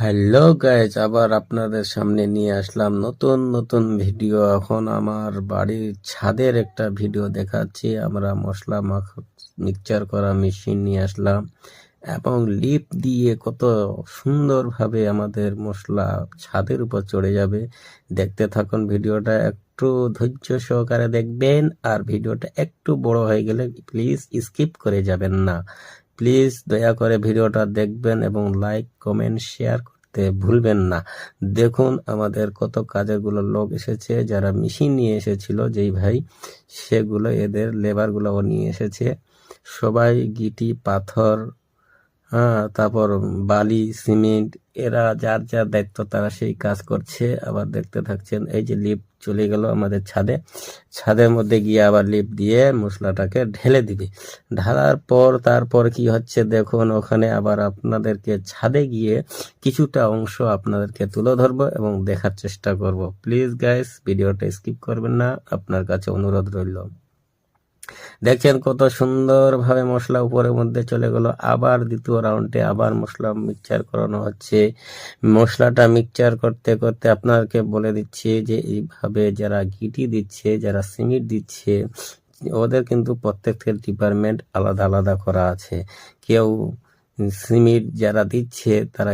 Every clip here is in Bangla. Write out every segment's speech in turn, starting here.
হ্যালো গাইজ, আবার আপনাদের সামনে নিয়ে আসলাম নতুন নতুন ভিডিও। এখন আমার বাড়ির ছাদের একটা ভিডিও দেখাচ্ছি। আমরা মশলা মিক্সচার করা মেশিন নিয়ে আসলাম এবং লিপ দিয়ে কত সুন্দরভাবে আমাদের মশলা ছাদের উপর চড়ে যাবে। দেখতে থাকুন ভিডিওটা, একটু ধৈর্য সহকারে দেখবেন। আর ভিডিওটা একটু বড় হয়ে গেলে প্লিজ স্কিপ করে যাবেন না। প্লিজ দয়া করে ভিডিওটা দেখবেন এবং লাইক কমেন্ট শেয়ার করতে ভুলবেন না। দেখুন আমাদের কত কাজেরগুলো লোক এসেছে, যারা মেশিন নিয়ে এসেছিল যেই ভাই, সেগুলো এদের লেবারগুলো নিয়ে এসেছে। সবাই গিটি পাথর, তারপর বালি সিমেন্ট, এরা যার যার দায়িত্ব তারা সেই কাজ করছে। আবার দেখতে থাকছেন, এই যে লিফট চলে গেল আমাদের ছাদের মধ্যে গিয়ে আবার লিফট দিয়ে মশলাটাকে ঢেলে দিবে। ঢালার পর তারপর কি হচ্ছে দেখুন, ওখানে আবার আপনাদেরকে ছাদে গিয়ে কিছুটা অংশ আপনাদেরকে তুলে ধরবো এবং দেখার চেষ্টা করব। প্লিজ গাইস, ভিডিওটা স্কিপ করবেন না, আপনার কাছে অনুরোধ রইল। দেখছেন কত সুন্দরভাবে মশলা উপরের মধ্যে চলে গেল। আবার দ্বিতীয় রাউন্ডে আবার মশলা মিক্সচার করানো হচ্ছে। মশলাটা মিক্সচার করতে করতে আপনাদেরকে বলে দিচ্ছি যে এইভাবে যারা গিটি দিচ্ছে, যারা সিমেন্ট দিচ্ছে, ওদের কিন্তু প্রত্যেকের ডিপার্টমেন্ট আলাদা আলাদা করা আছে। কেউ সিমেন্ট যারা দিচ্ছে তারা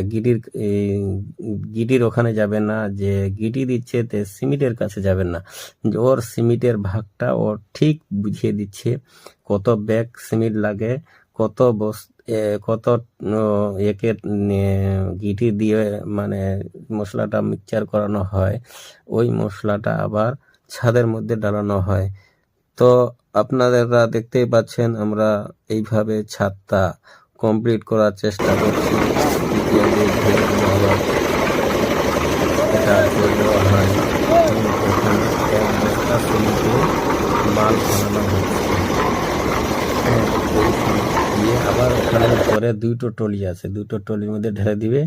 গিটির ওখানে যাবে না, যে গিটি দিচ্ছে তে সিমেন্টের কাছে যাবেন না। ওর সিমেন্টের ভাগটা ও ঠিক বুঝিয়ে দিচ্ছে, কত ব্যাগ সিমেন্ট লাগে, কত একে গিটি দিয়ে মানে মশলাটা মিক্সচার করানো হয়, ওই মশলাটা আবার ছাদের মধ্যে ডালানো হয়। তো আপনারা দেখতেই পাচ্ছেন আমরা এইভাবে ছাদটা কমপ্লিট করার চেষ্টা করছি। আবার এটা করে দেওয়া হয়, ওখানে এক বস্তা সিমেন্টে মাল বানানো হচ্ছে। দিয়ে আবার ওখানে পরে দুটো টলি আছে, দুটো টলির মধ্যে ঢেলে দিবে।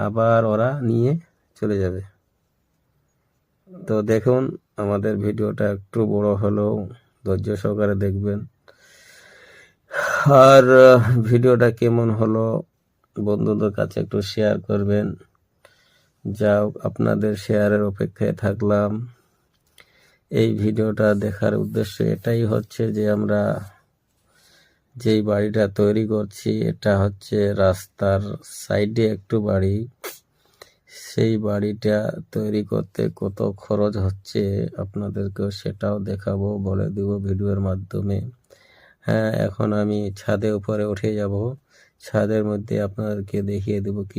আবার ওরা নিয়ে চলে যাবে। তো দেখুন আমাদের ভিডিওটা একটু বড় হলেও ধৈর্য সহকারে দেখবেন। আর ভিডিওটা কেমন হলো বন্ধুদের কাছে একটু শেয়ার করবেন। যাও, আপনাদের শেয়ারের অপেক্ষায় থাকলাম। এই ভিডিওটা দেখার উদ্দেশ্য এটাই হচ্ছে যে আমরা যেই বাড়িটা তৈরি করছি, এটা হচ্ছে রাস্তার সাইডে একটু বাড়ি। সেই বাড়িটা তৈরি করতে কত খরচ হচ্ছে আপনাদেরকেও সেটাও দেখাবো, বলে দিব ভিডিওর মাধ্যমে। এখন আমি ছাদে উপরে উঠে যাব, ছাদের মধ্যে আপনাদেরকে দেখিয়ে দেবো